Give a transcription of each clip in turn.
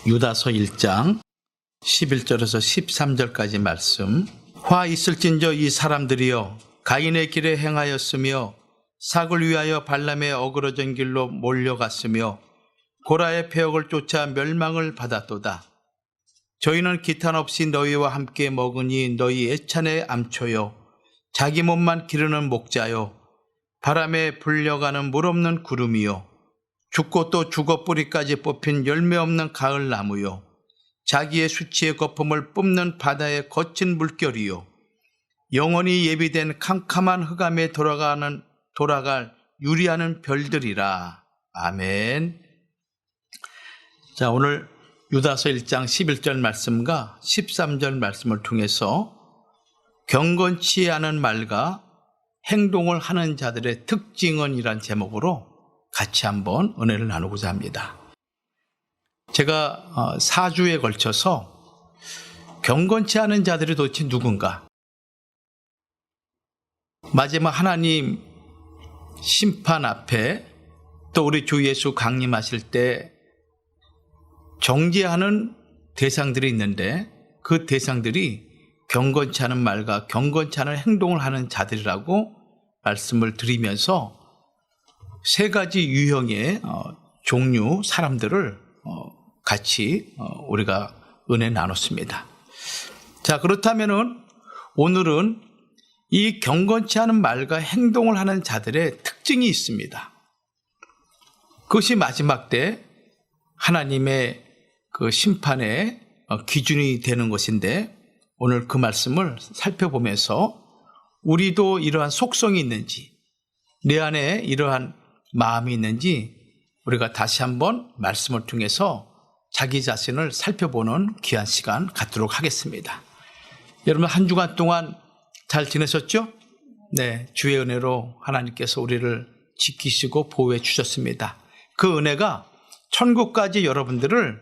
유다서 1장 11절에서 13절까지 말씀. 화 있을진저 이 사람들이여 가인의 길에 행하였으며 삭을 위하여 발람의 어그러진 길로 몰려갔으며 고라의 폐역을 쫓아 멸망을 받았도다. 저희는 기탄 없이 너희와 함께 먹으니 너희 애찬의 암초여 자기 몸만 기르는 목자여 바람에 불려가는 물 없는 구름이요 죽고 또 죽어 뿌리까지 뽑힌 열매 없는 가을 나무요 자기의 수치의 거품을 뿜는 바다의 거친 물결이요 영원히 예비된 캄캄한 흑암에 돌아갈 유리하는 별들이라. 아멘. 자, 오늘 유다서 1장 11절 말씀과 13절 말씀을 통해서 경건치 않은 말과 행동을 하는 자들의 특징은 이란 제목으로 같이 한번 은혜를 나누고자 합니다. 제가 4주에 걸쳐서 경건치 않은 자들이 도대체 누군가, 마지막 하나님 심판 앞에 또 우리 주 예수 강림하실 때 정죄하는 대상들이 있는데 그 대상들이 경건치 않은 말과 경건치 않은 행동을 하는 자들이라고 말씀을 드리면서 세 가지 유형의 종류 사람들을 같이 우리가 은혜 나눴습니다. 자, 그렇다면은 오늘은 이 경건치 않은 말과 행동을 하는 자들의 특징이 있습니다. 그것이 마지막 때 하나님의 그 심판의 기준이 되는 것인데 오늘 그 말씀을 살펴보면서 우리도 이러한 속성이 있는지, 내 안에 이러한 마음이 있는지 우리가 다시 한번 말씀을 통해서 자기 자신을 살펴보는 귀한 시간 갖도록 하겠습니다. 여러분 한 주간 동안 잘 지내셨죠? 네, 주의 은혜로 하나님께서 우리를 지키시고 보호해 주셨습니다. 그 은혜가 천국까지 여러분들을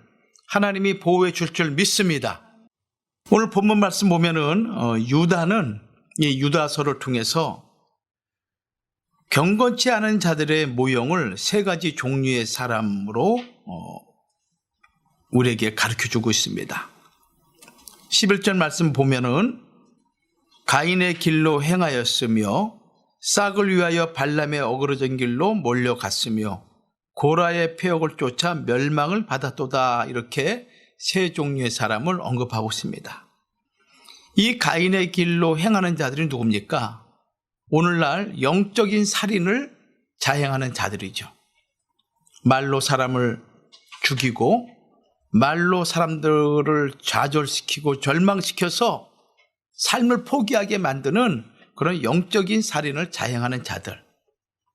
하나님이 보호해 줄 줄 믿습니다. 오늘 본문 말씀 보면은 유다는 이 유다서를 통해서 경건치 않은 자들의 모형을 세 가지 종류의 사람으로 우리에게 가르쳐주고 있습니다. 11절 말씀 보면은 가인의 길로 행하였으며 싹을 위하여 발람의 어그러진 길로 몰려갔으며 고라의 폐역을 쫓아 멸망을 받았도다. 이렇게 세 종류의 사람을 언급하고 있습니다. 이 가인의 길로 행하는 자들이 누굽니까? 오늘날 영적인 살인을 자행하는 자들이죠. 말로 사람을 죽이고 말로 사람들을 좌절시키고 절망시켜서 삶을 포기하게 만드는 그런 영적인 살인을 자행하는 자들,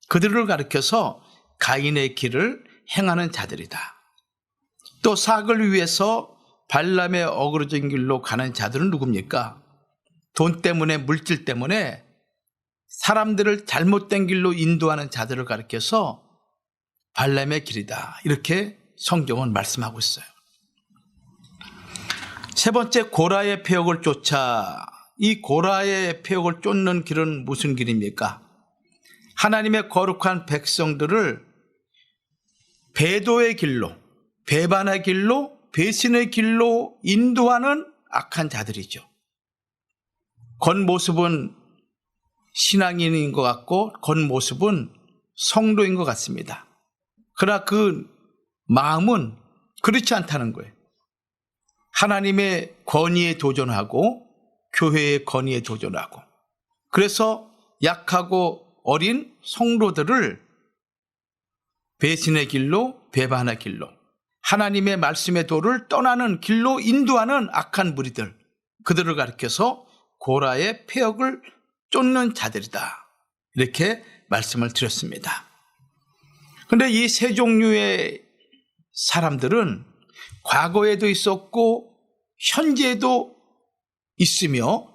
그들을 가리켜서 가인의 길을 행하는 자들이다. 또 삭을 위해서 발람의 어그러진 길로 가는 자들은 누굽니까? 돈 때문에, 물질 때문에 사람들을 잘못된 길로 인도하는 자들을 가리켜서 발람의 길이다. 이렇게 성경은 말씀하고 있어요. 세 번째, 고라의 폐역을 쫓아. 이 고라의 폐역을 쫓는 길은 무슨 길입니까? 하나님의 거룩한 백성들을 배도의 길로, 배반의 길로, 배신의 길로 인도하는 악한 자들이죠. 겉모습은 신앙인인 것 같고 겉모습은 성도인 것 같습니다. 그러나 그 마음은 그렇지 않다는 거예요. 하나님의 권위에 도전하고 교회의 권위에 도전하고, 그래서 약하고 어린 성도들을 배신의 길로, 배반의 길로, 하나님의 말씀의 도를 떠나는 길로 인도하는 악한 무리들, 그들을 가리켜서 고라의 폐역을 쫓는 자들이다. 이렇게 말씀을 드렸습니다. 그런데 이 세 종류의 사람들은 과거에도 있었고 현재에도 있으며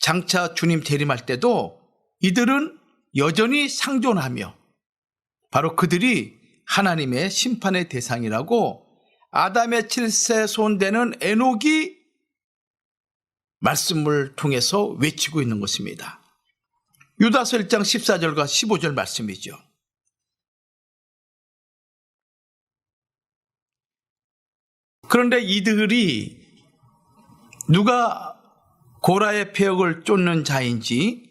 장차 주님 재림할 때도 이들은 여전히 상존하며 바로 그들이 하나님의 심판의 대상이라고 아담의 7세 손되는 에녹이 말씀을 통해서 외치고 있는 것입니다. 유다서 1장 14절과 15절 말씀이죠. 그런데 이들이 누가 고라의 폐역을 쫓는 자인지,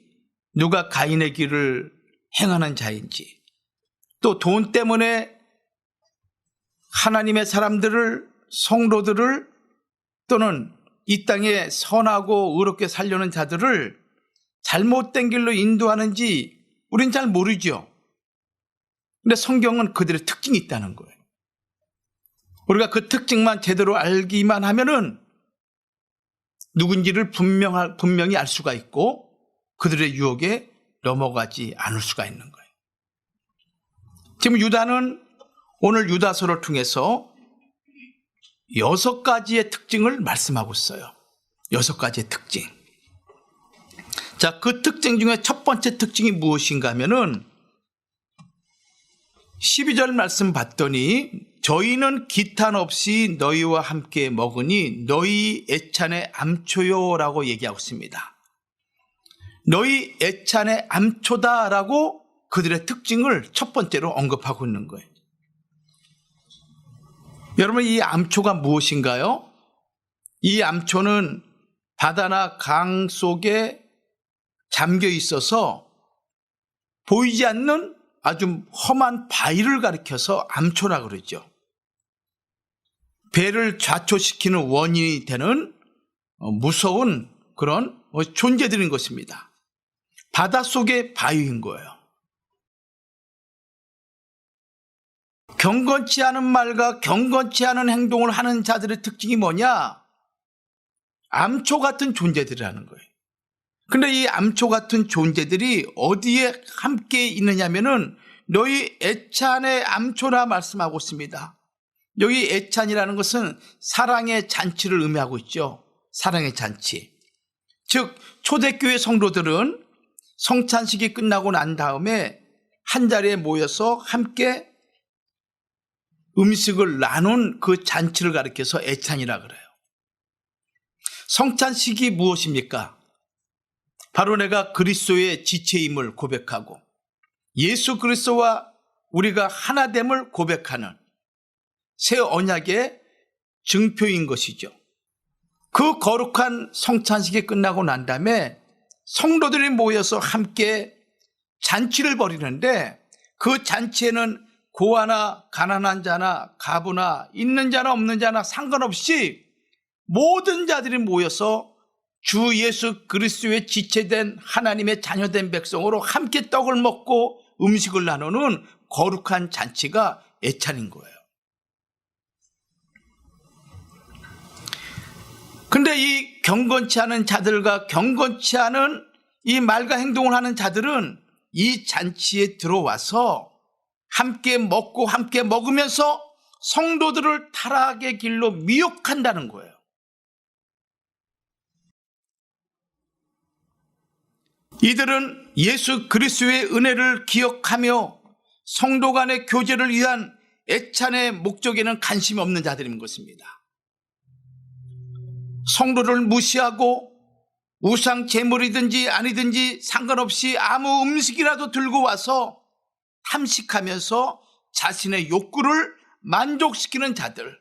누가 가인의 길을 행하는 자인지, 또 돈 때문에 하나님의 사람들을, 성도들을, 또는 이 땅에 선하고 의롭게 살려는 자들을 잘못된 길로 인도하는지 우린 잘 모르죠. 근데 성경은 그들의 특징이 있다는 거예요. 우리가 그 특징만 제대로 알기만 하면은 누군지를 분명히 알 수가 있고 그들의 유혹에 넘어가지 않을 수가 있는 거예요. 지금 유다는 오늘 유다서를 통해서 6가지의 특징을 말씀하고 있어요. 6가지의 특징. 자, 그 특징 중에 첫 번째 특징이 무엇인가 하면은 12절 말씀 봤더니 저희는 기탄 없이 너희와 함께 먹으니 너희 애찬의 암초요라고 얘기하고 있습니다. 너희 애찬의 암초다라고 그들의 특징을 첫 번째로 언급하고 있는 거예요. 여러분, 이 암초가 무엇인가요? 이 암초는 바다나 강 속에 잠겨 있어서 보이지 않는 아주 험한 바위를 가리켜서 암초라 그러죠. 배를 좌초시키는 원인이 되는 무서운 그런 존재들인 것입니다. 바닷속의 바위인 거예요. 경건치 않은 말과 경건치 않은 행동을 하는 자들의 특징이 뭐냐? 암초 같은 존재들이라는 거예요. 근데 이 암초 같은 존재들이 어디에 함께 있느냐면은 너희 애찬의 암초라 말씀하고 있습니다. 여기 애찬이라는 것은 사랑의 잔치를 의미하고 있죠. 사랑의 잔치. 즉 초대교회 성도들은 성찬식이 끝나고 난 다음에 한 자리에 모여서 함께 음식을 나눈 그 잔치를 가리켜서 애찬이라 그래요. 성찬식이 무엇입니까? 바로 내가 그리스도의 지체임을 고백하고 예수 그리스도와 우리가 하나됨을 고백하는 새 언약의 증표인 것이죠. 그 거룩한 성찬식이 끝나고 난 다음에 성도들이 모여서 함께 잔치를 벌이는데 그 잔치에는 고아나 가난한 자나 가부나 있는 자나 없는 자나 상관없이 모든 자들이 모여서 주 예수 그리스도의 지체된 하나님의 자녀된 백성으로 함께 떡을 먹고 음식을 나누는 거룩한 잔치가 애찬인 거예요. 근데 이 경건치 않은 자들과 경건치 않은 이 말과 행동을 하는 자들은 이 잔치에 들어와서 함께 먹고 함께 먹으면서 성도들을 타락의 길로 미혹한다는 거예요. 이들은 예수 그리스도의 은혜를 기억하며 성도 간의 교제를 위한 애찬의 목적에는 관심이 없는 자들인 것입니다. 성도를 무시하고 우상 제물이든지 아니든지 상관없이 아무 음식이라도 들고 와서 탐식하면서 자신의 욕구를 만족시키는 자들,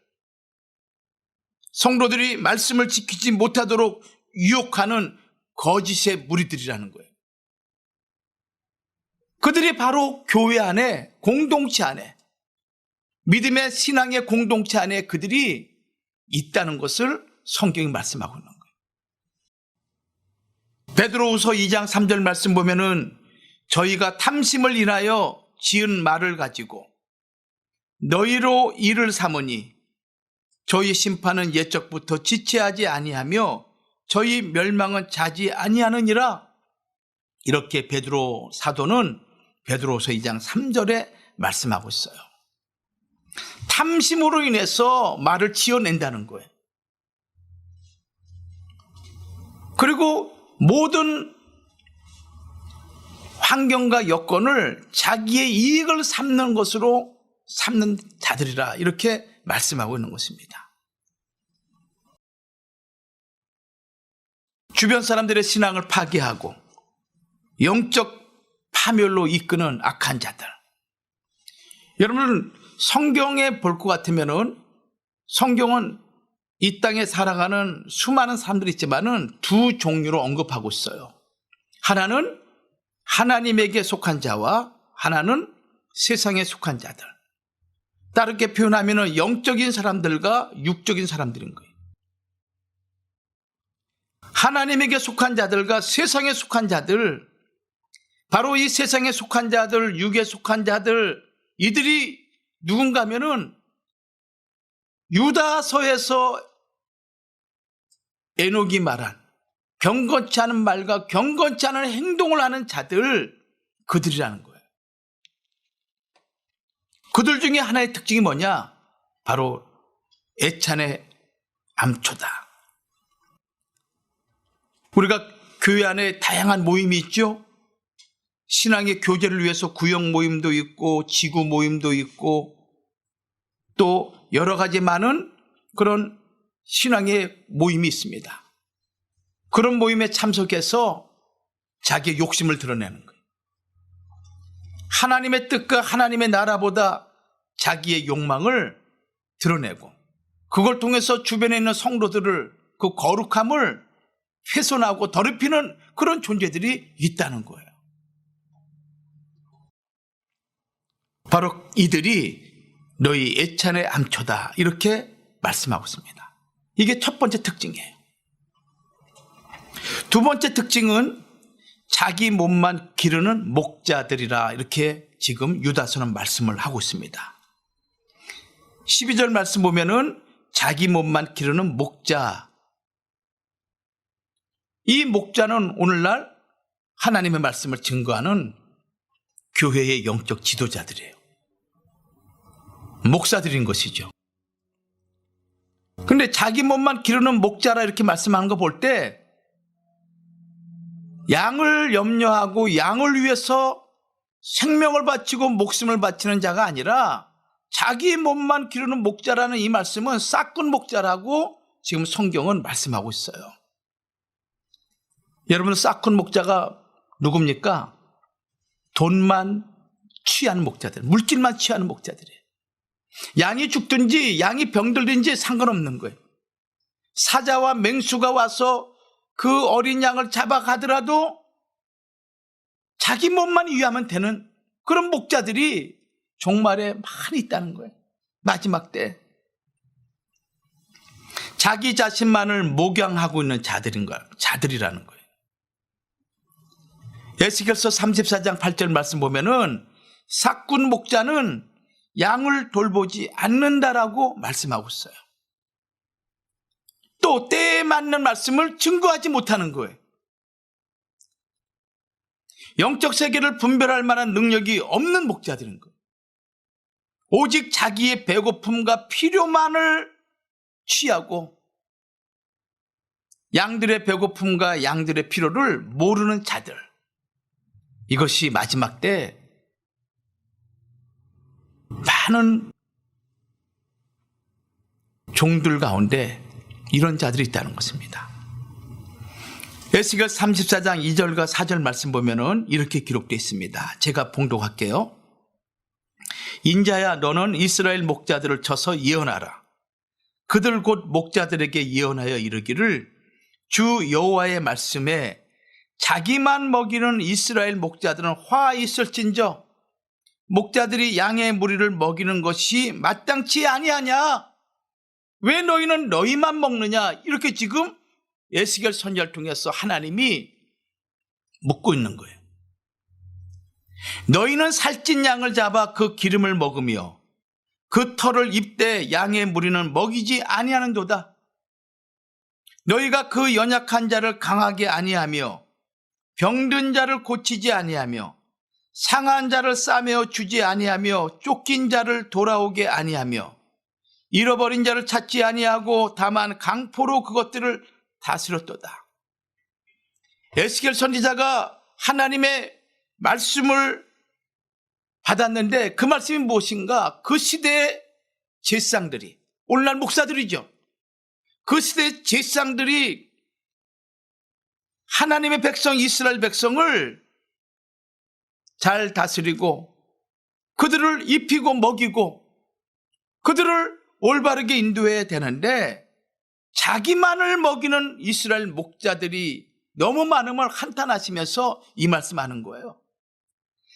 성도들이 말씀을 지키지 못하도록 유혹하는 거짓의 무리들이라는 거예요. 그들이 바로 교회 안에, 공동체 안에, 믿음의 신앙의 공동체 안에 그들이 있다는 것을 성경이 말씀하고 있는 거예요. 베드로후서 2장 3절 말씀 보면은 저희가 탐심을 인하여 지은 말을 가지고 너희로 이를 삼으니 저희 심판은 옛적부터 지체하지 아니하며 저희 멸망은 자지 아니하느니라. 이렇게 베드로 사도는 베드로후서 2장 3절에 말씀하고 있어요. 탐심으로 인해서 말을 지어낸다는 거예요. 그리고 모든 환경과 여건을 자기의 이익을 삼는 것으로 삼는 자들이라 이렇게 말씀하고 있는 것입니다. 주변 사람들의 신앙을 파괴하고 영적 파멸로 이끄는 악한 자들. 여러분 성경에 볼 것 같으면은 성경은 이 땅에 살아가는 수많은 사람들이 있지만은 두 종류로 언급하고 있어요. 하나는 하나님에게 속한 자와 하나는 세상에 속한 자들. 다르게 표현하면 영적인 사람들과 육적인 사람들인 거예요. 하나님에게 속한 자들과 세상에 속한 자들, 바로 이 세상에 속한 자들, 육에 속한 자들, 이들이 누군가 하면은 유다서에서 에녹이 말한 경건치 않은 말과 경건치 않은 행동을 하는 자들, 그들이라는 거예요. 그들 중에 하나의 특징이 뭐냐? 바로 애찬의 암초다. 우리가 교회 안에 다양한 모임이 있죠. 신앙의 교제를 위해서 구역 모임도 있고 지구 모임도 있고 또 여러 가지 많은 그런 신앙의 모임이 있습니다. 그런 모임에 참석해서 자기의 욕심을 드러내는 거예요. 하나님의 뜻과 하나님의 나라보다 자기의 욕망을 드러내고 그걸 통해서 주변에 있는 성도들을 그 거룩함을 훼손하고 더럽히는 그런 존재들이 있다는 거예요. 바로 이들이 너희 애찬의 암초다 이렇게 말씀하고 있습니다. 이게 첫 번째 특징이에요. 두 번째 특징은 자기 몸만 기르는 목자들이라 이렇게 지금 유다서는 말씀을 하고 있습니다. 12절 말씀 보면은 자기 몸만 기르는 목자. 이 목자는 오늘날 하나님의 말씀을 증거하는 교회의 영적 지도자들이에요. 목사들인 것이죠. 근데 자기 몸만 기르는 목자라 이렇게 말씀하는 거 볼 때 양을 염려하고 양을 위해서 생명을 바치고 목숨을 바치는 자가 아니라 자기 몸만 기르는 목자라는 이 말씀은 싹군 목자라고 지금 성경은 말씀하고 있어요. 여러분, 싹군 목자가 누굽니까? 돈만 취하는 목자들, 물질만 취하는 목자들이에요. 양이 죽든지 양이 병들든지 상관없는 거예요. 사자와 맹수가 와서 그 어린 양을 잡아가더라도 자기 몸만 위하면 되는 그런 목자들이 종말에 많이 있다는 거예요. 마지막 때 자기 자신만을 목양하고 있는 자들이라는 거예요. 에스겔서 34장 8절 말씀 보면은 삭군 목자는 양을 돌보지 않는다라고 말씀하고 있어요. 또 때에 맞는 말씀을 증거하지 못하는 거예요. 영적 세계를 분별할 만한 능력이 없는 목자들인 거예요. 오직 자기의 배고픔과 필요만을 취하고 양들의 배고픔과 양들의 필요를 모르는 자들. 이것이 마지막 때 많은 종들 가운데 이런 자들이 있다는 것입니다. 에스겔 34장 2절과 4절 말씀 보면은 이렇게 기록되어 있습니다. 제가 봉독할게요. 인자야, 너는 이스라엘 목자들을 쳐서 예언하라. 그들 곧 목자들에게 예언하여 이르기를 주 여호와의 말씀에 자기만 먹이는 이스라엘 목자들은 화 있을진저 목자들이 양의 무리를 먹이는 것이 마땅치 아니하냐? 왜 너희는 너희만 먹느냐? 이렇게 지금 에스겔 선지자를 통해서 하나님이 묻고 있는 거예요. 너희는 살찐 양을 잡아 그 기름을 먹으며 그 털을 입되 양의 무리는 먹이지 아니하는도다. 너희가 그 연약한 자를 강하게 아니하며 병든 자를 고치지 아니하며 상한 자를 싸매어 주지 아니하며 쫓긴 자를 돌아오게 아니하며 잃어버린 자를 찾지 아니하고 다만 강포로 그것들을 다스렸도다. 에스겔 선지자가 하나님의 말씀을 받았는데 그 말씀이 무엇인가? 그 시대의 제사장들이, 오늘날 목사들이죠. 그 시대의 제사장들이 하나님의 백성 이스라엘 백성을 잘 다스리고 그들을 입히고 먹이고 그들을 올바르게 인도해야 되는데 자기만을 먹이는 이스라엘 목자들이 너무 많음을 한탄하시면서 이 말씀하는 거예요.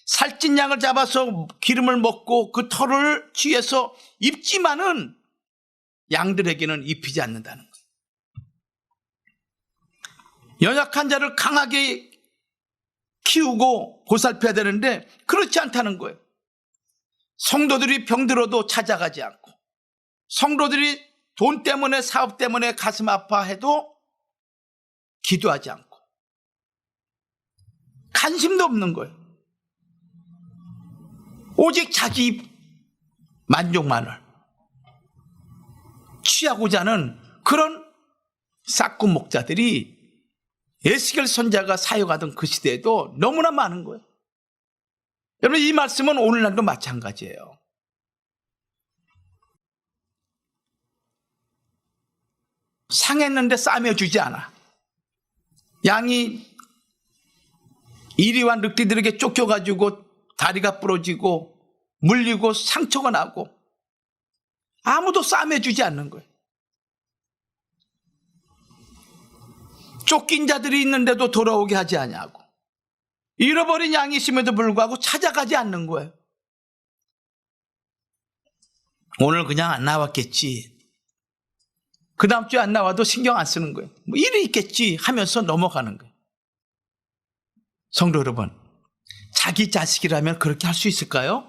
살찐 양을 잡아서 기름을 먹고 그 털을 취해서 입지만은 양들에게는 입히지 않는다는 거예요. 연약한 자를 강하게 키우고 보살펴야 되는데 그렇지 않다는 거예요. 성도들이 병들어도 찾아가지 않고, 성도들이 돈 때문에 사업 때문에 가슴 아파해도 기도하지 않고, 관심도 없는 거예요. 오직 자기 만족만을 취하고자 하는 그런 싹군 목자들이 에스겔 선지자가 사역하던 그 시대에도 너무나 많은 거예요. 여러분, 이 말씀은 오늘날도 마찬가지예요. 상했는데 싸매주지 않아. 양이 이리와 늑대들에게 쫓겨가지고 다리가 부러지고 물리고 상처가 나고 아무도 싸매주지 않는 거예요. 쫓긴 자들이 있는데도 돌아오게 하지 아니하고, 잃어버린 양이 있음에도 불구하고 찾아가지 않는 거예요. 오늘 그냥 안 나왔겠지, 그 다음 주에 안 나와도 신경 안 쓰는 거예요. 뭐 일이 있겠지 하면서 넘어가는 거예요. 성도 여러분, 자기 자식이라면 그렇게 할 수 있을까요?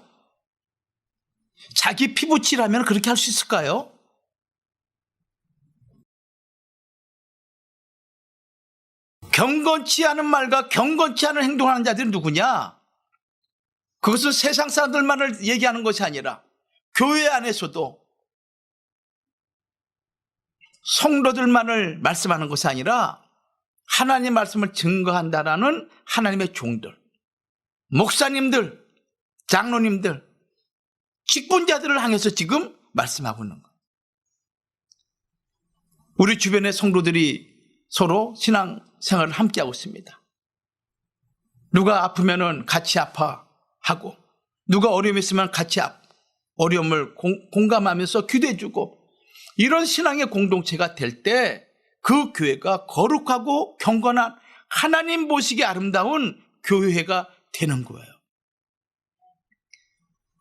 자기 피부치라면 그렇게 할 수 있을까요? 경건치 않은 말과 경건치 않은 행동하는 자들은 누구냐? 그것은 세상 사람들만을 얘기하는 것이 아니라 교회 안에서도 성도들만을 말씀하는 것이 아니라 하나님의 말씀을 증거한다라는 하나님의 종들, 목사님들, 장로님들, 직분자들을 향해서 지금 말씀하고 있는 거예요. 우리 주변의 성도들이 서로 신앙생활을 함께하고 있습니다. 누가 아프면 같이 아파하고, 누가 어려움이 있으면 같이 어려움을 공감하면서 기도해주고, 이런 신앙의 공동체가 될 때 그 교회가 거룩하고 경건한 하나님 보시기에 아름다운 교회가 되는 거예요.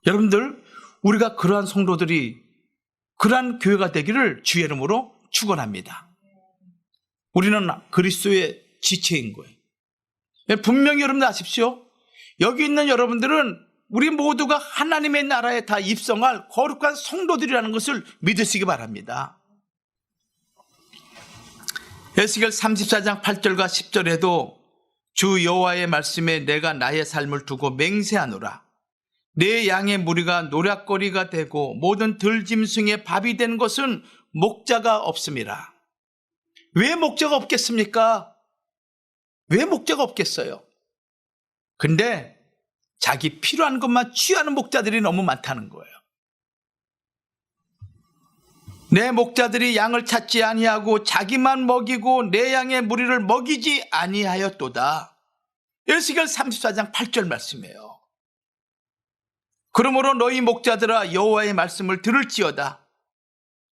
여러분들, 우리가 그러한 성도들이 그러한 교회가 되기를 주의 이름으로 축원합니다. 우리는 그리스도의 지체인 거예요. 분명히 여러분들 아십시오. 여기 있는 여러분들은 우리 모두가 하나님의 나라에 다 입성할 거룩한 성도들이라는 것을 믿으시기 바랍니다. 에스겔 34장 8절과 10절에도 주 여호와의 말씀에 내가 나의 삶을 두고 맹세하노라. 내 양의 무리가 노략거리가 되고 모든 들짐승의 밥이 된 것은 목자가 없음이라. 왜 목자가 없겠습니까? 왜 목자가 없겠어요? 근데 자기 필요한 것만 취하는 목자들이 너무 많다는 거예요. 내 목자들이 양을 찾지 아니하고 자기만 먹이고 내 양의 무리를 먹이지 아니하였도다. 에스겔 34장 8절 말씀이에요. 그러므로 너희 목자들아 여호와의 말씀을 들을지어다.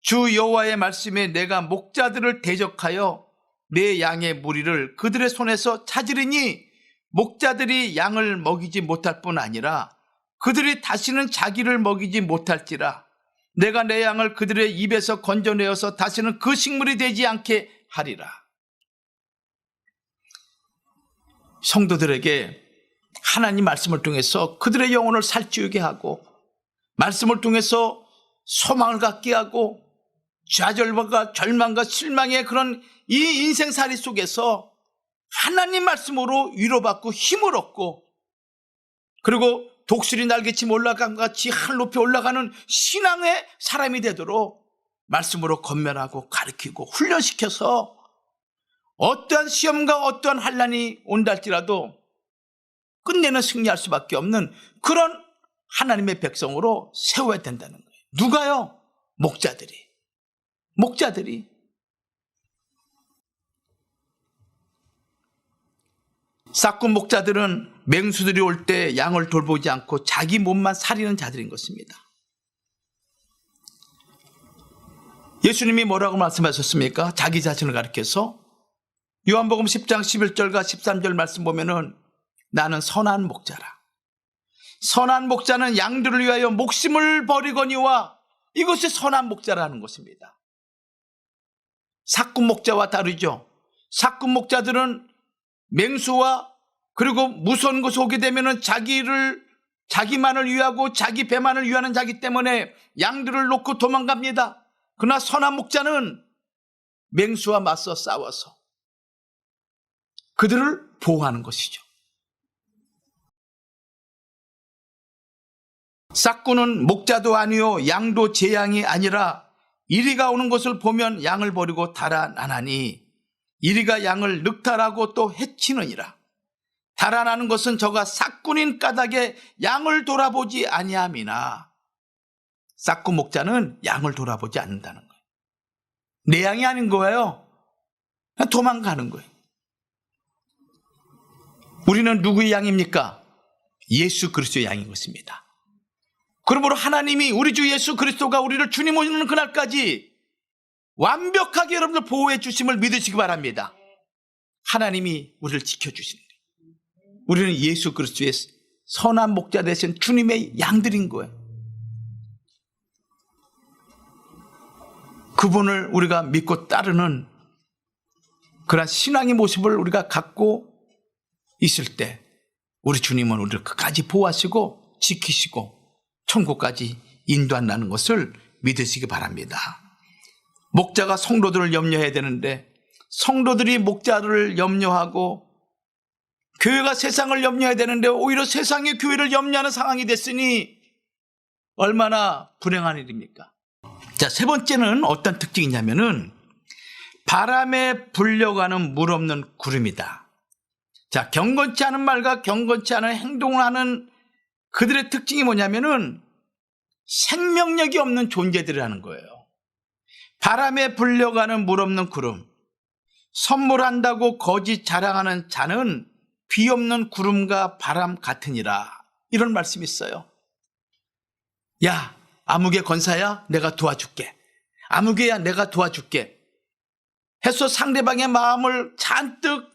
주 여호와의 말씀에 내가 목자들을 대적하여 내 양의 무리를 그들의 손에서 찾으리니 목자들이 양을 먹이지 못할 뿐 아니라 그들이 다시는 자기를 먹이지 못할지라. 내가 내 양을 그들의 입에서 건져내어서 다시는 그 식물이 되지 않게 하리라. 성도들에게 하나님 말씀을 통해서 그들의 영혼을 살찌우게 하고, 말씀을 통해서 소망을 갖게 하고, 좌절과 절망과 실망의 그런 이 인생살이 속에서 하나님 말씀으로 위로받고 힘을 얻고, 그리고 독수리 날개치며 올라간 것 같이 하늘 높이 올라가는 신앙의 사람이 되도록 말씀으로 건면하고 가르치고 훈련시켜서 어떠한 시험과 어떠한 환난이 온다 할지라도 끝내는 승리할 수밖에 없는 그런 하나님의 백성으로 세워야 된다는 거예요. 누가요? 목자들이. 싹군 목자들은 맹수들이 올 때 양을 돌보지 않고 자기 몸만 사리는 자들인 것입니다. 예수님이 뭐라고 말씀하셨습니까? 자기 자신을 가리켜서 요한복음 10장 11절과 13절 말씀 보면은 나는 선한 목자라. 선한 목자는 양들을 위하여 목숨을 버리거니와, 이것이 선한 목자라는 것입니다. 삭군 목자와 다르죠. 삭군 목자들은 맹수와 그리고 무서운 곳에 오게 되면은 자기만을 위하고 자기 배만을 위하는 자기 때문에 양들을 놓고 도망갑니다. 그러나 선한 목자는 맹수와 맞서 싸워서 그들을 보호하는 것이죠. 삭군은 목자도 아니요 양도 제 양이 아니라 이리가 오는 것을 보면 양을 버리고 달아나나니 이리가 양을 늑탈하고 또 해치느니라. 달아나는 것은 저가 삭군인 까닭에 양을 돌아보지 아니함이나, 삭군 목자는 양을 돌아보지 않는다는 거예요. 내 양이 아닌 거예요. 그냥 도망가는 거예요. 우리는 누구의 양입니까? 예수 그리스도의 양인 것입니다. 그러므로 하나님이, 우리 주 예수 그리스도가 우리를 주님 오시는 그날까지 완벽하게 여러분들 보호해 주심을 믿으시기 바랍니다. 하나님이 우리를 지켜주시는 거예요. 우리는 예수 그리스도의 선한 목자 되신 주님의 양들인 거예요. 그분을 우리가 믿고 따르는 그런 신앙의 모습을 우리가 갖고 있을 때 우리 주님은 우리를 끝까지 보호하시고 지키시고 천국까지 인도한다는 것을 믿으시기 바랍니다. 목자가 성도들을 염려해야 되는데 성도들이 목자를 염려하고 교회가 세상을 염려해야 되는데 오히려 세상이 교회를 염려하는 상황이 됐으니 얼마나 불행한 일입니까? 자, 세 번째는 어떤 특징이냐면은 바람에 불려가는 물 없는 구름이다. 자, 경건치 않은 말과 경건치 않은 행동을 하는 그들의 특징이 뭐냐면은 생명력이 없는 존재들이라는 거예요. 바람에 불려가는 물 없는 구름. 선물한다고 거짓 자랑하는 자는 비 없는 구름과 바람 같으니라. 이런 말씀이 있어요. 야, 아무개 권사야, 내가 도와줄게. 아무개야, 내가 도와줄게. 해서 상대방의 마음을 잔뜩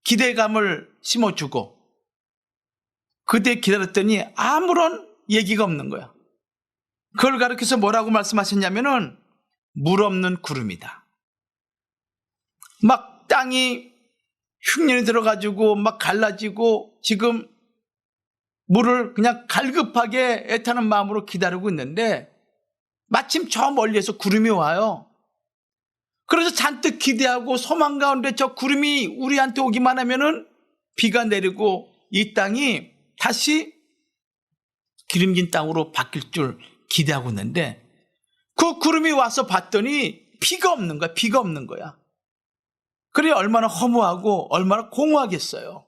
기대감을 심어주고 그때 기다렸더니 아무런 얘기가 없는 거야. 그걸 가르쳐서 뭐라고 말씀하셨냐면은 물 없는 구름이다. 막 땅이 흉년이 들어가지고 막 갈라지고 지금 물을 그냥 갈급하게 애타는 마음으로 기다리고 있는데 마침 저 멀리에서 구름이 와요. 그래서 잔뜩 기대하고 소망 가운데 저 구름이 우리한테 오기만 하면은 비가 내리고 이 땅이 다시 기름진 땅으로 바뀔 줄 기대하고 있는데 그 구름이 와서 봤더니 비가 없는 거야. 비가 없는 거야. 그래 얼마나 허무하고 얼마나 공허하겠어요.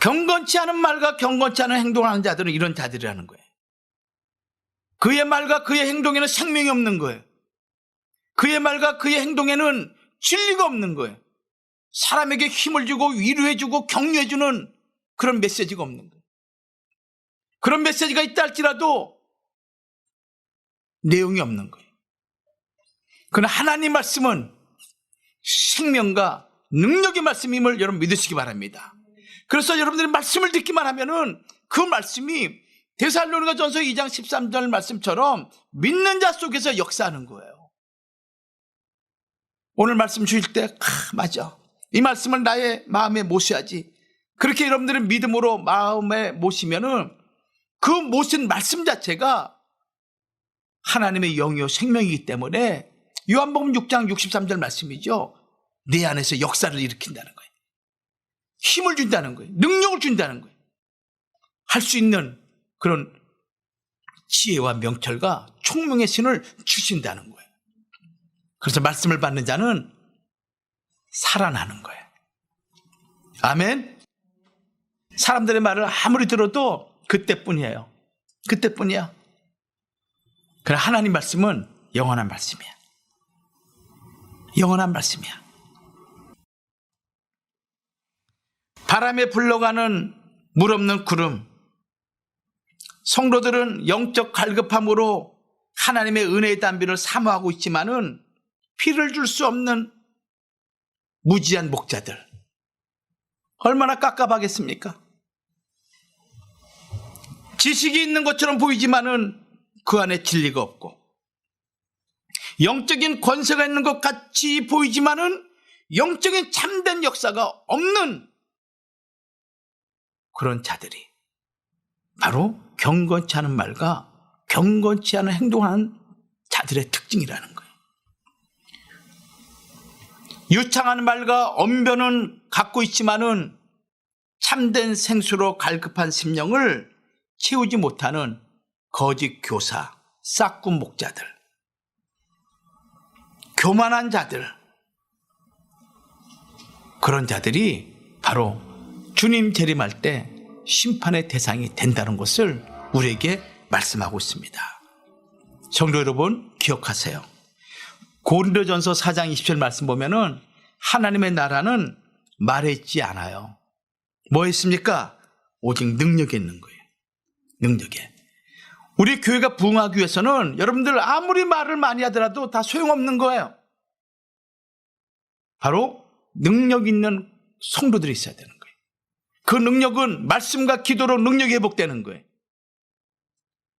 경건치 않은 말과 경건치 않은 행동을 하는 자들은 이런 자들이라는 거예요. 그의 말과 그의 행동에는 생명이 없는 거예요. 그의 말과 그의 행동에는 진리가 없는 거예요. 사람에게 힘을 주고 위로해주고 격려해주는 그런 메시지가 없는 거예요. 그런 메시지가 있다 할지라도 내용이 없는 거예요. 그러나 하나님 말씀은 생명과 능력의 말씀임을 여러분 믿으시기 바랍니다. 그래서 여러분들이 말씀을 듣기만 하면은 그 말씀이 데살로니가전서 2장 13절 말씀처럼 믿는 자 속에서 역사하는 거예요. 오늘 말씀 주실 때 맞아. 이 말씀을 나의 마음에 모셔야지. 그렇게 여러분들이 믿음으로 마음에 모시면은 그 모신 말씀 자체가 하나님의 영이요 생명이기 때문에 요한복음 6장 63절 말씀이죠. 내 안에서 역사를 일으킨다는 거예요. 힘을 준다는 거예요. 능력을 준다는 거예요. 할 수 있는 그런 지혜와 명철과 총명의 신을 주신다는 거예요. 그래서 말씀을 받는 자는 살아나는 거예요. 아멘. 사람들의 말을 아무리 들어도 그때뿐이에요. 그때뿐이야. 그러나 하나님 말씀은 영원한 말씀이야. 영원한 말씀이야. 바람에 불러가는 물 없는 구름. 성도들은 영적 갈급함으로 하나님의 은혜의 담비를 사모하고 있지만은 피를 줄 수 없는 무지한 목자들, 얼마나 깝깝하겠습니까? 지식이 있는 것처럼 보이지만은 그 안에 진리가 없고, 영적인 권세가 있는 것 같이 보이지만은 영적인 참된 역사가 없는 그런 자들이 바로 경건치 않은 말과 경건치 않은 행동하는 자들의 특징이라는 거예요. 유창한 말과 언변은 갖고 있지만은 참된 생수로 갈급한 심령을 채우지 못하는 거짓 교사, 싹군 목자들, 교만한 자들, 그런 자들이 바로 주님 재림할 때 심판의 대상이 된다는 것을 우리에게 말씀하고 있습니다. 성도 여러분, 기억하세요. 고린도전서 4장 20절 말씀 보면은 하나님의 나라는 말에 있지 않아요. 뭐 있습니까? 오직 능력에 있는 거예요. 능력에. 우리 교회가 부흥하기 위해서는 여러분들 아무리 말을 많이 하더라도 다 소용없는 거예요. 바로 능력 있는 성도들이 있어야 되는 거예요. 그 능력은 말씀과 기도로 능력이 회복되는 거예요.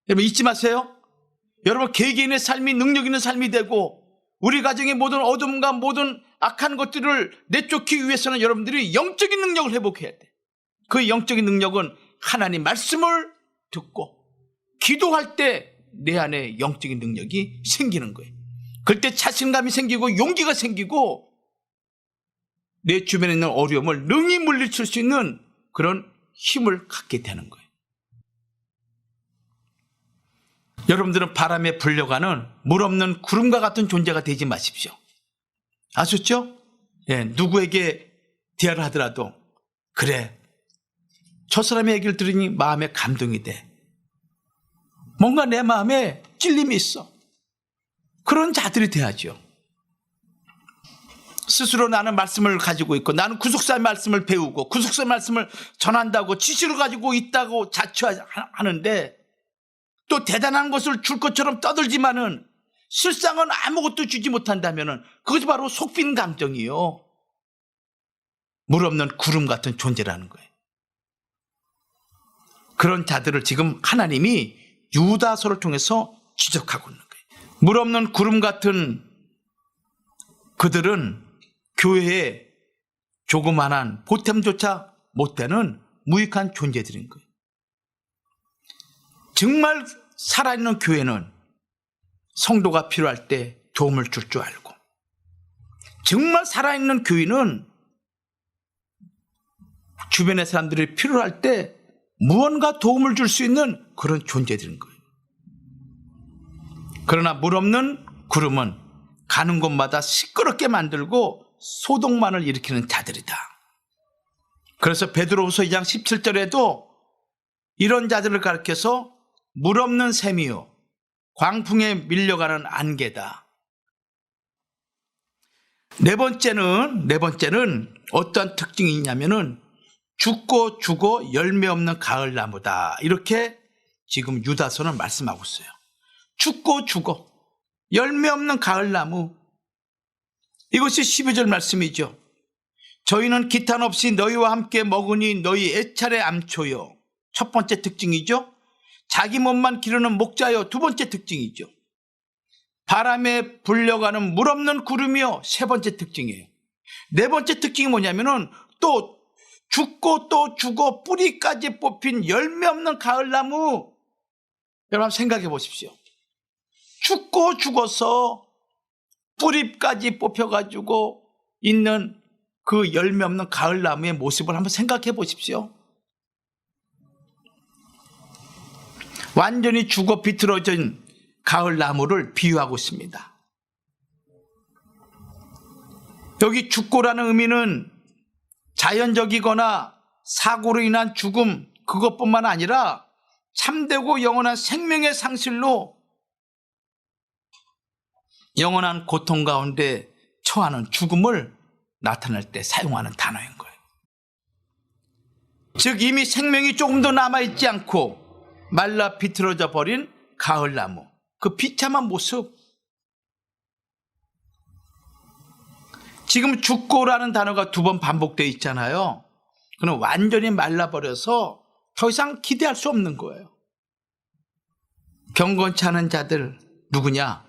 여러분 잊지 마세요. 여러분 개개인의 삶이 능력 있는 삶이 되고 우리 가정의 모든 어둠과 모든 악한 것들을 내쫓기 위해서는 여러분들이 영적인 능력을 회복해야 돼. 그 영적인 능력은 하나님 말씀을 듣고 기도할 때 내 안에 영적인 능력이 생기는 거예요. 그때 자신감이 생기고 용기가 생기고 내 주변에 있는 어려움을 능히 물리칠 수 있는 그런 힘을 갖게 되는 거예요. 여러분들은 바람에 불려가는 물 없는 구름과 같은 존재가 되지 마십시오. 아셨죠? 예, 누구에게 대화를 하더라도 그래, 저 사람의 얘기를 들으니 마음에 감동이 돼. 뭔가 내 마음에 찔림이 있어. 그런 자들이 돼야죠. 스스로 나는 말씀을 가지고 있고 나는 구속사의 말씀을 배우고 구속사의 말씀을 전한다고 지식을 가지고 있다고 자처하는데 또 대단한 것을 줄 것처럼 떠들지만은 실상은 아무것도 주지 못한다면은 그것이 바로 속빈 감정이요. 물 없는 구름 같은 존재라는 거예요. 그런 자들을 지금 하나님이 유다서를 통해서 지적하고 있는 거예요. 물 없는 구름 같은 그들은 교회에 조그만한 보탬조차 못 되는 무익한 존재들인 거예요. 정말 살아있는 교회는 성도가 필요할 때 도움을 줄 줄 알고, 정말 살아있는 교회는 주변의 사람들이 필요할 때 무언가 도움을 줄 수 있는 그런 존재들인 거예요. 그러나 물 없는 구름은 가는 곳마다 시끄럽게 만들고 소동만을 일으키는 자들이다. 그래서 베드로후서 2장 17절에도 이런 자들을 가리켜서 물 없는 샘이요 광풍에 밀려가는 안개다. 네 번째는 어떤 특징이 있냐면은 죽고 죽어 열매 없는 가을나무다. 이렇게 지금 유다서는 말씀하고 있어요. 죽고 죽어 열매 없는 가을나무. 이것이 12절 말씀이죠. 저희는 기탄 없이 너희와 함께 먹으니 너희 애찰의 암초요. 첫 번째 특징이죠. 자기 몸만 기르는 목자요. 두 번째 특징이죠. 바람에 불려가는 물 없는 구름이요. 세 번째 특징이에요. 네 번째 특징이 뭐냐면은 또 죽고 또 죽어 뿌리까지 뽑힌 열매 없는 가을나무. 여러분 생각해 보십시오. 죽고 죽어서 뿌리까지 뽑혀가지고 있는 그 열매 없는 가을나무의 모습을 한번 생각해 보십시오. 완전히 죽어 비틀어진 가을나무를 비유하고 있습니다. 여기 죽고라는 의미는 자연적이거나 사고로 인한 죽음, 그것뿐만 아니라 참되고 영원한 생명의 상실로 영원한 고통 가운데 처하는 죽음을 나타낼 때 사용하는 단어인 거예요. 즉 이미 생명이 조금 더 남아있지 않고 말라 비틀어져 버린 가을나무, 그 비참한 모습. 지금 죽고라는 단어가 2번 반복되어 있잖아요. 그는 완전히 말라버려서 더 이상 기대할 수 없는 거예요. 경건치 않은 자들 누구냐?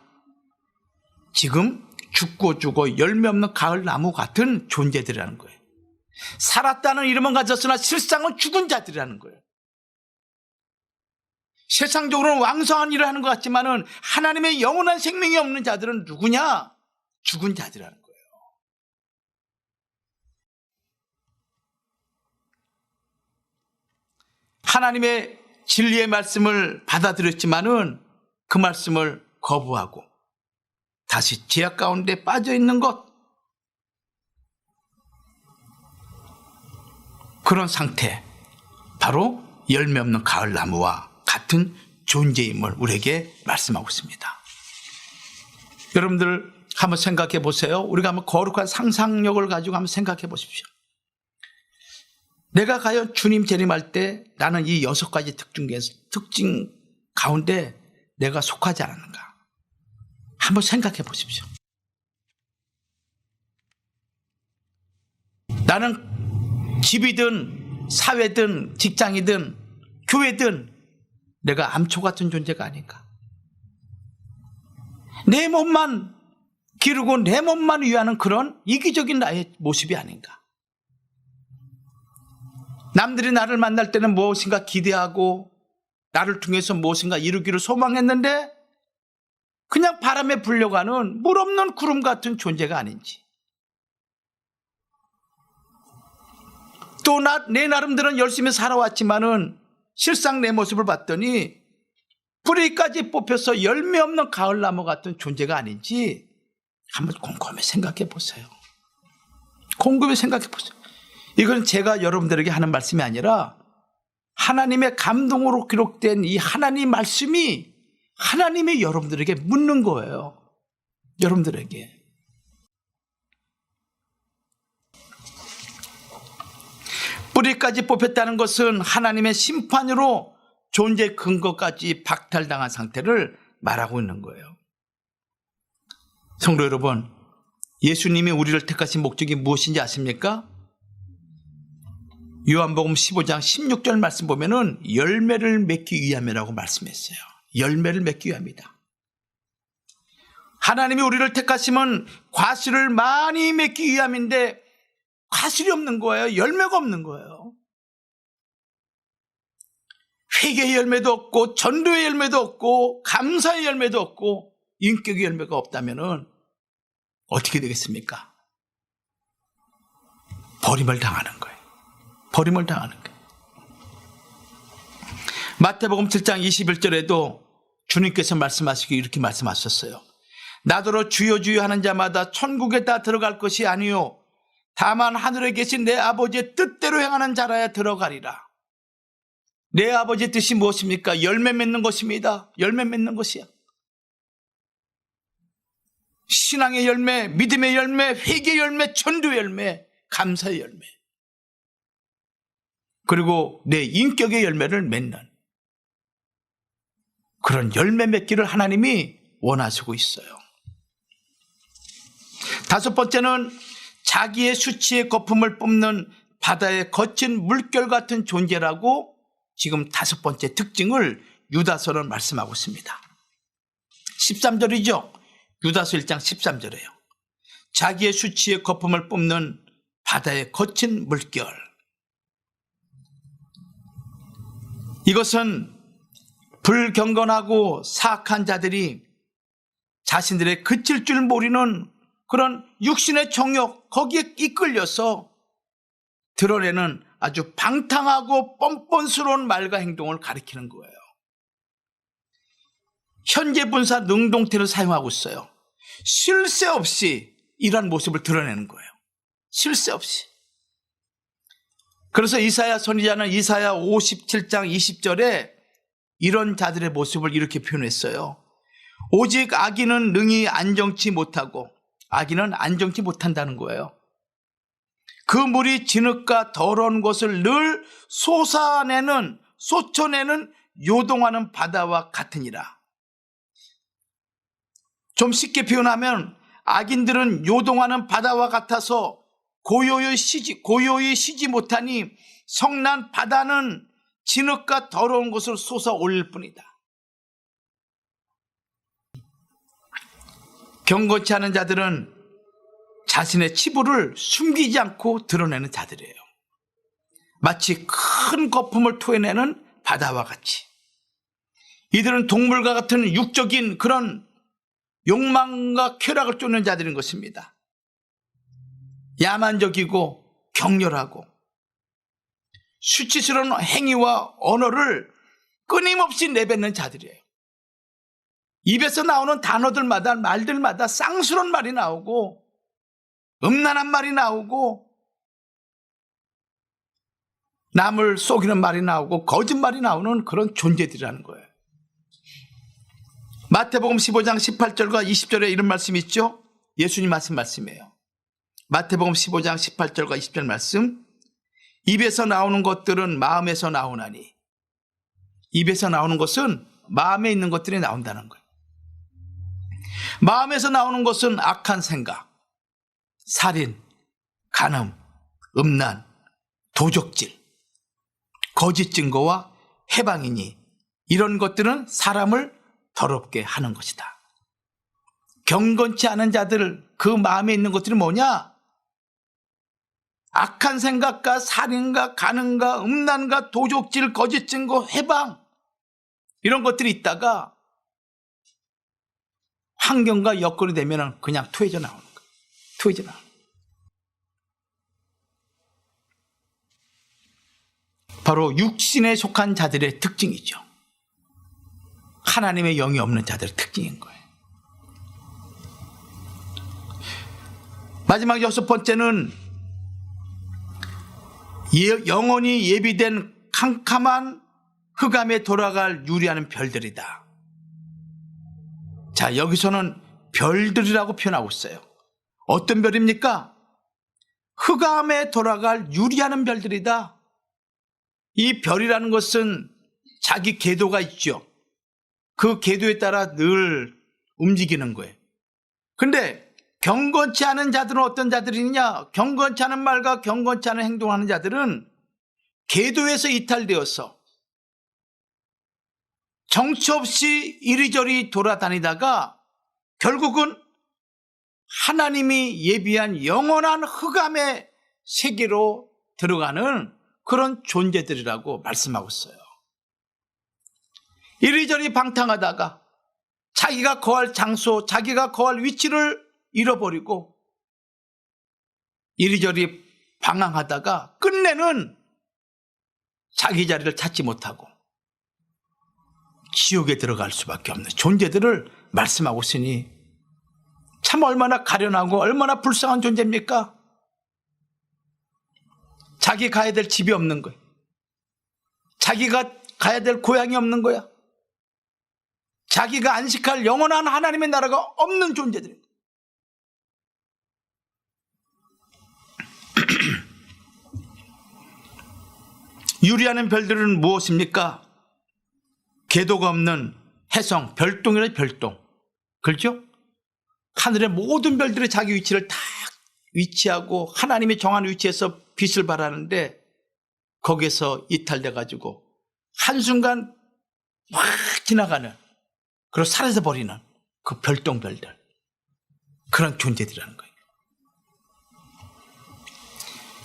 지금 죽고 죽어 열매 없는 가을나무 같은 존재들이라는 거예요. 살았다는 이름은 가졌으나 실상은 죽은 자들이라는 거예요. 세상적으로는 왕성한 일을 하는 것 같지만은 하나님의 영원한 생명이 없는 자들은 누구냐? 죽은 자들이라는 거예요. 하나님의 진리의 말씀을 받아들였지만은 그 말씀을 거부하고 다시 죄악 가운데 빠져 있는 것, 그런 상태, 바로 열매 없는 가을나무와 같은 존재임을 우리에게 말씀하고 있습니다. 여러분들 한번 생각해 보세요. 우리가 한번 거룩한 상상력을 가지고 한번 생각해 보십시오. 내가 과연 주님 재림할 때 나는 이 6가지 특징 가운데 내가 속하지 않았는가? 한번 생각해 보십시오. 나는 집이든 사회든 직장이든 교회든 내가 암초 같은 존재가 아닌가? 내 몸만 기르고 내 몸만 위하는 그런 이기적인 나의 모습이 아닌가? 남들이 나를 만날 때는 무엇인가 기대하고 나를 통해서 무엇인가 이루기를 소망했는데 그냥 바람에 불려가는 물 없는 구름 같은 존재가 아닌지, 또 내 나름대로는 열심히 살아왔지만은 실상 내 모습을 봤더니 뿌리까지 뽑혀서 열매 없는 가을나무 같은 존재가 아닌지 한번 곰곰이 생각해 보세요. 곰곰이 생각해 보세요. 이건 제가 여러분들에게 하는 말씀이 아니라 하나님의 감동으로 기록된 이 하나님 말씀이 하나님이 여러분들에게 묻는 거예요. 여러분들에게. 뿌리까지 뽑혔다는 것은 하나님의 심판으로 존재 근거까지 박탈당한 상태를 말하고 있는 거예요. 성도 여러분, 예수님이 우리를 택하신 목적이 무엇인지 아십니까? 요한복음 15장 16절 말씀 보면은 열매를 맺기 위함이라고 말씀했어요. 열매를 맺기 위함이다. 하나님이 우리를 택하시면 과실을 많이 맺기 위함인데 과실이 없는 거예요. 열매가 없는 거예요. 회개의 열매도 없고 전도의 열매도 없고 감사의 열매도 없고 인격의 열매가 없다면은 어떻게 되겠습니까? 버림을 당하는 거예요. 버림을 당하는 거예요. 마태복음 7장 21절에도 주님께서 말씀하시기 이렇게 말씀하셨어요. 나더러 주여 주여 하는 자마다 천국에 다 들어갈 것이 아니요 다만 하늘에 계신 내 아버지의 뜻대로 행하는 자라야 들어가리라. 내 아버지의 뜻이 무엇입니까? 열매 맺는 것입니다. 열매 맺는 것이야. 신앙의 열매, 믿음의 열매, 회개의 열매, 전도의 열매, 감사의 열매, 그리고 내 인격의 열매를 맺는 그런 열매 맺기를 하나님이 원하시고 있어요. 5번째는 자기의 수치의 거품을 뿜는 바다의 거친 물결 같은 존재라고 지금 5번째 특징을 유다서는 말씀하고 있습니다. 13절이죠. 유다서 1장 13절이에요. 자기의 수치의 거품을 뿜는 바다의 거친 물결. 이것은 불경건하고 사악한 자들이 자신들의 그칠 줄 모르는 그런 육신의 정욕, 거기에 이끌려서 드러내는 아주 방탕하고 뻔뻔스러운 말과 행동을 가리키는 거예요. 현재 분사 능동태를 사용하고 있어요. 쉴 새 없이 이런 모습을 드러내는 거예요. 쉴 새 없이. 그래서 이사야 선지자는 이사야 57장 20절에 이런 자들의 모습을 이렇게 표현했어요. 오직 악인은 능히 안정치 못하고, 악인은 안정치 못한다는 거예요. 그 물이 진흙과 더러운 것을 늘 쏟아내는 요동하는 바다와 같으니라. 좀 쉽게 표현하면 악인들은 요동하는 바다와 같아서 고요히 쉬지 못하니 성난 바다는 진흙과 더러운 것을 솟아올릴 뿐이다. 경건치 않은 자들은 자신의 치부를 숨기지 않고 드러내는 자들이에요. 마치 큰 거품을 토해내는 바다와 같이. 이들은 동물과 같은 육적인 그런 욕망과 쾌락을 쫓는 자들인 것입니다. 야만적이고 격렬하고 수치스러운 행위와 언어를 끊임없이 내뱉는 자들이에요. 입에서 나오는 단어들마다 말들마다 쌍스러운 말이 나오고 음란한 말이 나오고 남을 속이는 말이 나오고 거짓말이 나오는 그런 존재들이라는 거예요. 마태복음 15장 18절과 20절에 이런 말씀이 있죠. 예수님 하신 말씀이에요. 마태복음 15장 18절과 20절 말씀. 입에서 나오는 것들은 마음에서 나오나니. 입에서 나오는 것은 마음에 있는 것들이 나온다는 거예요. 마음에서 나오는 것은 악한 생각, 살인, 간음, 음란, 도적질, 거짓 증거와 해방이니 이런 것들은 사람을 더럽게 하는 것이다. 경건치 않은 자들 그 마음에 있는 것들이 뭐냐? 악한 생각과 살인과 간음과 음란과 도적질, 거짓 증거, 해방 이런 것들이 있다가 환경과 여건이 되면 그냥 토해져 나오는 거예요. 토해져 나오는 거예요. 바로 육신에 속한 자들의 특징이죠. 하나님의 영이 없는 자들의 특징인 거예요. 마지막 6번째는 영원히 예비된 캄캄한 흑암에 돌아갈 유리하는 별들이다. 자, 여기서는 별들이라고 표현하고 있어요. 어떤 별입니까? 흑암에 돌아갈 유리하는 별들이다. 이 별이라는 것은 자기 궤도가 있죠. 그 궤도에 따라 늘 움직이는 거예요. 근데 경건치 않은 자들은 어떤 자들이냐? 경건치 않은 말과 경건치 않은 행동하는 자들은 궤도에서 이탈되어서 정처 없이 이리저리 돌아다니다가 결국은 하나님이 예비한 영원한 흑암의 세계로 들어가는 그런 존재들이라고 말씀하고 있어요. 이리저리 방탕하다가 자기가 거할 장소, 자기가 거할 위치를 잃어버리고 이리저리 방황하다가 끝내는 자기 자리를 찾지 못하고 지옥에 들어갈 수밖에 없는 존재들을 말씀하고 있으니 참 얼마나 가련하고 얼마나 불쌍한 존재입니까? 자기 가야 될 집이 없는 거예요. 자기가 가야 될 고향이 없는 거야. 자기가 안식할 영원한 하나님의 나라가 없는 존재들입니다. 유리하는 별들은 무엇입니까? 궤도가 없는 해성, 별똥이라 별똥. 그렇죠? 하늘의 모든 별들이 자기 위치를 딱 위치하고 하나님이 정한 위치에서 빛을 발하는데 거기에서 이탈돼가지고 한순간 확 지나가는 그리고 사라져 버리는 그 별똥별들. 그런 존재들이라는 거예요.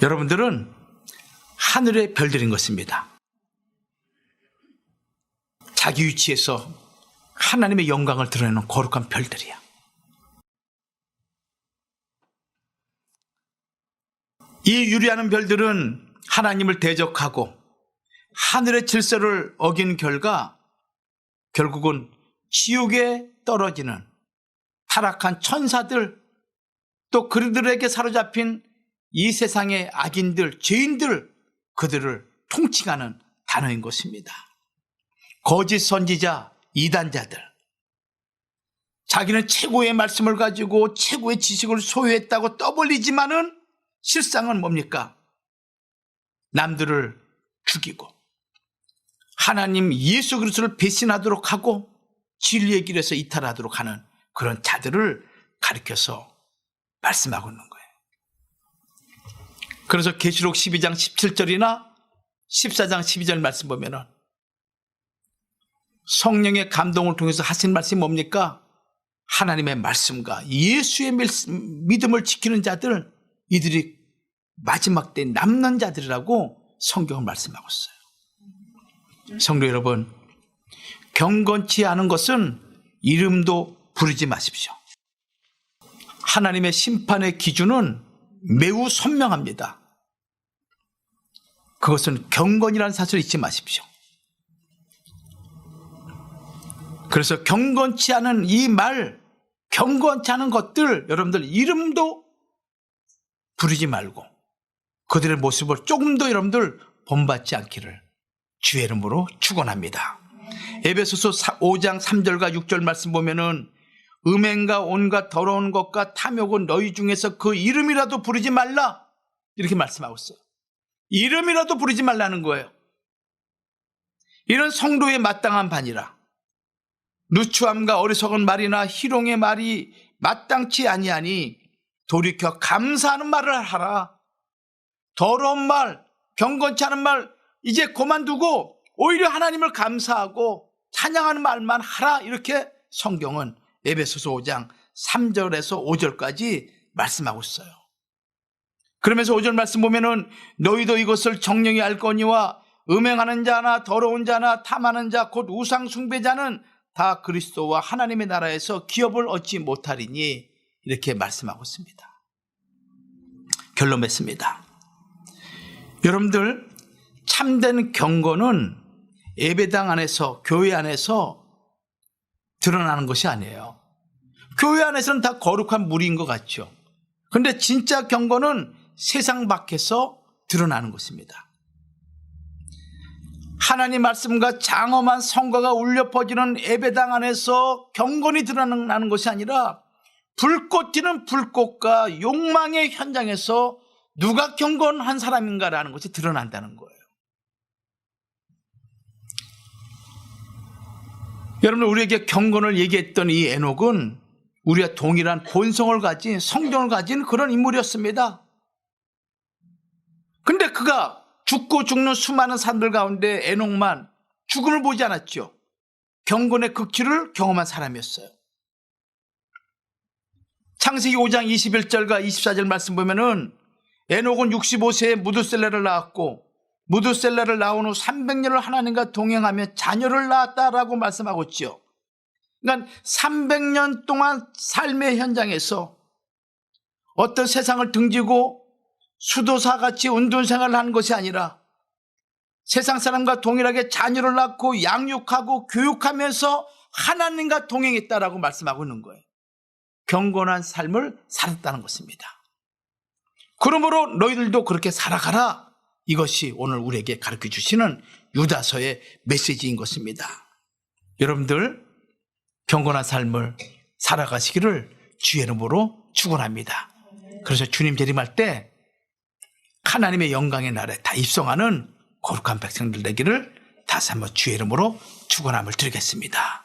여러분들은 하늘의 별들인 것입니다. 자기 위치에서 하나님의 영광을 드러내는 거룩한 별들이야. 이 유리하는 별들은 하나님을 대적하고 하늘의 질서를 어긴 결과 결국은 지옥에 떨어지는 타락한 천사들, 또 그들에게 사로잡힌 이 세상의 악인들, 죄인들, 그들을 통칭하는 단어인 것입니다. 거짓 선지자, 이단자들, 자기는 최고의 말씀을 가지고 최고의 지식을 소유했다고 떠벌리지만은 실상은 뭡니까? 남들을 죽이고 하나님 예수 그리스도를 배신하도록 하고 진리의 길에서 이탈하도록 하는 그런 자들을 가리켜서 말씀하고 있는 거예요. 그래서 계시록 12장 17절이나 14장 12절 말씀 보면은 성령의 감동을 통해서 하신 말씀이 뭡니까? 하나님의 말씀과 예수의 믿음을 지키는 자들, 이들이 마지막 때 남는 자들이라고 성경은 말씀하고 있어요. 성도 여러분, 경건치 않은 것은 이름도 부르지 마십시오. 하나님의 심판의 기준은 매우 선명합니다. 그것은 경건이라는 사실을 잊지 마십시오. 그래서 경건치 않은 이 말, 경건치 않은 것들, 여러분들 이름도 부르지 말고 그들의 모습을 조금 더 여러분들 본받지 않기를 주의 이름으로 축원합니다. 에베소서 5장 3절과 6절 말씀 보면은 음행과 온갖 더러운 것과 탐욕은 너희 중에서 그 이름이라도 부르지 말라, 이렇게 말씀하고 있어요. 이름이라도 부르지 말라는 거예요. 이런 성도의 마땅한 반이라. 누추함과 어리석은 말이나 희롱의 말이 마땅치 아니하니 돌이켜 감사하는 말을 하라. 더러운 말, 경건치 않은 말 이제 그만두고 오히려 하나님을 감사하고 찬양하는 말만 하라. 이렇게 성경은 에베소서 5장 3절에서 5절까지 말씀하고 있어요. 그러면서 5절 말씀 보면은 너희도 이것을 정령이 알거니와 음행하는 자나 더러운 자나 탐하는 자 곧 우상 숭배자는 다 그리스도와 하나님의 나라에서 기업을 얻지 못하리니, 이렇게 말씀하고 있습니다. 결론 맺습니다. 여러분들, 참된 경건은 예배당 안에서, 교회 안에서 드러나는 것이 아니에요. 교회 안에서는 다 거룩한 무리인 것 같죠. 그런데 진짜 경건은 세상 밖에서 드러나는 것입니다. 하나님 말씀과 장엄한 성가가 울려 퍼지는 예배당 안에서 경건이 드러나는 것이 아니라 불꽃 튀는 불꽃과 욕망의 현장에서 누가 경건한 사람인가라는 것이 드러난다는 거예요. 여러분, 우리에게 경건을 얘기했던 이 에녹은 우리와 동일한 본성을 가진, 성경을 가진 그런 인물이었습니다. 근데 그가 죽고 죽는 수많은 사람들 가운데 에녹만 죽음을 보지 않았죠. 경건의 극치를 경험한 사람이었어요. 창세기 5장 21절과 24절 말씀 보면은 에녹은 65세에 무두셀라를 낳았고 무두셀라를 낳은 후 300년을 하나님과 동행하며 자녀를 낳았다라고 말씀하고 있죠. 그러니까 300년 동안 삶의 현장에서 어떤 세상을 등지고 수도사같이 운동생활을 하는 것이 아니라 세상 사람과 동일하게 자녀를 낳고 양육하고 교육하면서 하나님과 동행했다라고 말씀하고 있는 거예요. 경건한 삶을 살았다는 것입니다. 그러므로 너희들도 그렇게 살아가라. 이것이 오늘 우리에게 가르쳐 주시는 유다서의 메시지인 것입니다. 여러분들, 경건한 삶을 살아가시기를 주의 이름으로 축원합니다. 그래서 주님 재림할 때 하나님의 영광의 날에 다 입성하는 거룩한 백성들 되기를 다시 한번 주의 이름으로 축원함을 드리겠습니다.